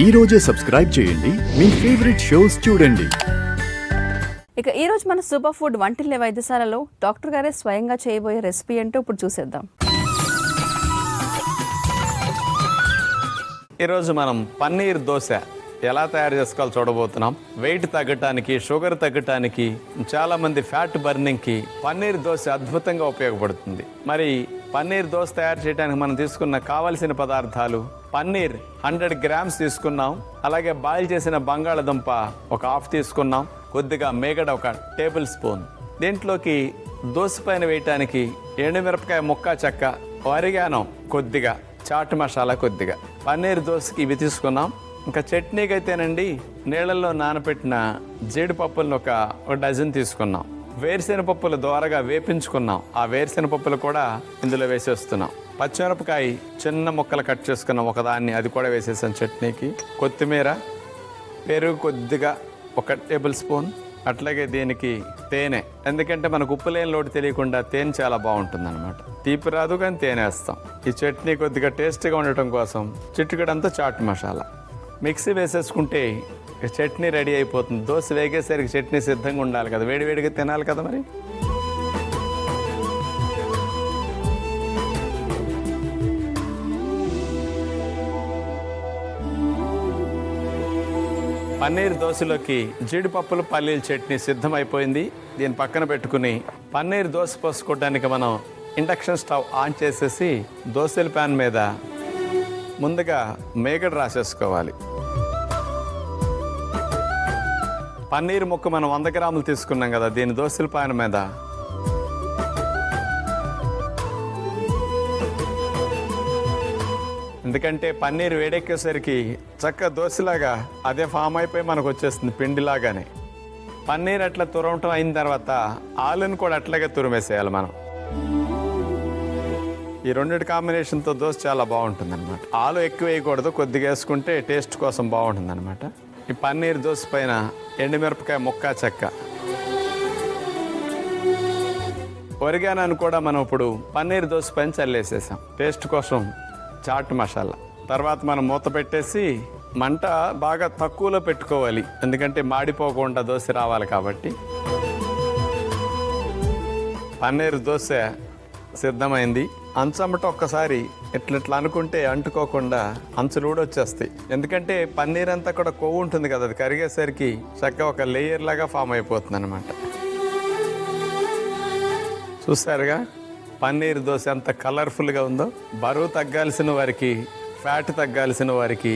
ఈ రోజే సబ్స్క్రైబ్ చేయండి మీ ఫేవరెట్ షోస్ చూడండి. ఇక ఈ రోజు మన సూపర్ ఫుడ్ వంటిల్లే వైద్యశాలలో డాక్టర్ గారే స్వయంగా చేయబోయే రెసిపీ ఏంటో ఇప్పుడు చూసేద్దాం. ఈరోజు మనం పన్నీర్ దోశ ఎలా తయారు చేసుకోవాలో చూడబోతున్నాం. వెయిట్ తగ్గటానికి, షుగర్ తగ్గటానికి, చాలామంది ఫ్యాట్ బర్నింగ్కి పన్నీర్ దోశ అద్భుతంగా ఉపయోగపడుతుంది. మరి పన్నీర్ దోశ తయారు చేయడానికి మనం తీసుకున్న కావలసిన పదార్థాలు: పన్నీర్ 100 గ్రామ్స్ తీసుకున్నాం, అలాగే బాయిల్ చేసిన బంగాళదుంప ఒక హాఫ్ తీసుకున్నాం, కొద్దిగా మేగడ ఒక టేబుల్ స్పూన్. దీంట్లోకి దోశ పైన వేయటానికి ఎండుమిరపకాయ ముక్క చెక్క, ఒరిగానో కొద్దిగా, చాట్ మసాలా కొద్దిగా. పన్నీర్ దోశకి ఇవి తీసుకున్నాం. ఇంకా చట్నీకి అయితేనండి నీళ్ళల్లో నానబెట్టిన జీడిపప్పులను ఒక డజన్ తీసుకున్నాం. వేరుశెనగపప్పులు దోరగా వేపించుకున్నాం. ఆ వేరుశెనగపప్పులు కూడా ఇందులో వేసేస్తున్నాం. పచ్చిమిరపకాయ చిన్న ముక్కలు కట్ చేసుకున్నాం ఒకదాన్ని, అది కూడా వేసేసాం చట్నీకి. కొత్తిమీర, పెరుగు కొద్దిగా ఒక టేబుల్ స్పూన్, అట్లాగే దీనికి తేనె. ఎందుకంటే మనకు ఉప్పు లేని లోటు తెలియకుండా తేనె చాలా బాగుంటుంది అనమాట. తీపి రాదు కానీ తేనె వేస్తాం. ఈ చట్నీ కొద్దిగా టేస్ట్గా ఉండటం కోసం చిటికెడంతా చాట్ మసాలా. మిక్సీ వేసేసుకుంటే చట్నీ రెడీ అయిపోతుంది. దోశ వేగేసరికి చట్నీ సిద్ధంగా ఉండాలి కదా, వేడివేడిగా తినాలి కదా. మరి పన్నీర్ దోశలోకి జీడిపప్పులు పల్లీల చట్నీ సిద్ధమైపోయింది. దీన్ని పక్కన పెట్టుకుని పన్నీర్ దోశ పోసుకోవడానికి మనం ఇండక్షన్ స్టవ్ ఆన్ చేసేసి దోశల ప్యాన్ మీద ముందుగా మేగడ రాసేసుకోవాలి. పన్నీర్ ముక్క మనం 100 గ్రాములు తీసుకున్నాం కదా, దీని దోశల ప్యాన్ మీద ఎందుకంటే పన్నీర్ వేడెక్కేసరికి చక్కగా దోశలాగా అదే ఫామ్ అయిపోయి మనకు వచ్చేస్తుంది పిండిలాగానే. పన్నీర్ అట్లా తురవటం అయిన తర్వాత ఆలుని కూడా అట్లాగే తురిమేసేయాలి మనం. ఈ రెండింటి కాంబినేషన్తో దోశ చాలా బాగుంటుంది అనమాట. ఆలు ఎక్కువ వేయకూడదు, కొద్దిగా వేసుకుంటే టేస్ట్ కోసం బాగుంటుంది అనమాట. ఈ పన్నీర్ దోశ పైన ఎండుమిరపకాయ ముక్క చెక్క, ఒరిగానోని కూడా మనం ఇప్పుడు పన్నీర్ దోశ పైన చల్లేసేసాం. టేస్ట్ కోసం చాట్ మసాలా. తర్వాత మనం మూత పెట్టేసి మంట బాగా తక్కువలో పెట్టుకోవాలి, ఎందుకంటే మాడిపోకుండా దోశ రావాలి కాబట్టి. పన్నీర్ దోశ సిద్ధమైంది. అంచమ్మట ఒక్కసారి ఇట్లా అనుకుంటే అంటుకోకుండా అంచులు కూడా వచ్చేస్తాయి. ఎందుకంటే పన్నీర్ అంతా కూడా కొవ్వు ఉంటుంది కదా, అది కరిగేసరికి చక్కగా ఒక లేయర్ లాగా ఫామ్ అయిపోతుంది అనమాట. చూసారుగా పన్నీర్ దోశ ఎంత కలర్ఫుల్గా ఉందో. బరువు తగ్గాల్సిన వారికి, ఫ్యాట్ తగ్గాల్సిన వారికి,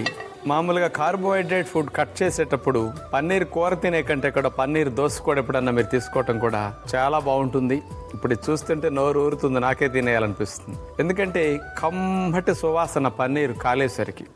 మామూలుగా కార్బోహైడ్రేట్ ఫుడ్ కట్ చేసేటప్పుడు పన్నీర్ కూర తినే కంటే కూడా పన్నీర్ దోశ కూడా ఎప్పుడన్నా మీరు తీసుకోవటం కూడా చాలా బాగుంటుంది. ఇప్పుడు చూస్తుంటే నోరు ఊరుతుంది, నాకే తినేయాలనిపిస్తుంది. ఎందుకంటే కమ్మటి సువాసన పన్నీర్ కాలేసరికి.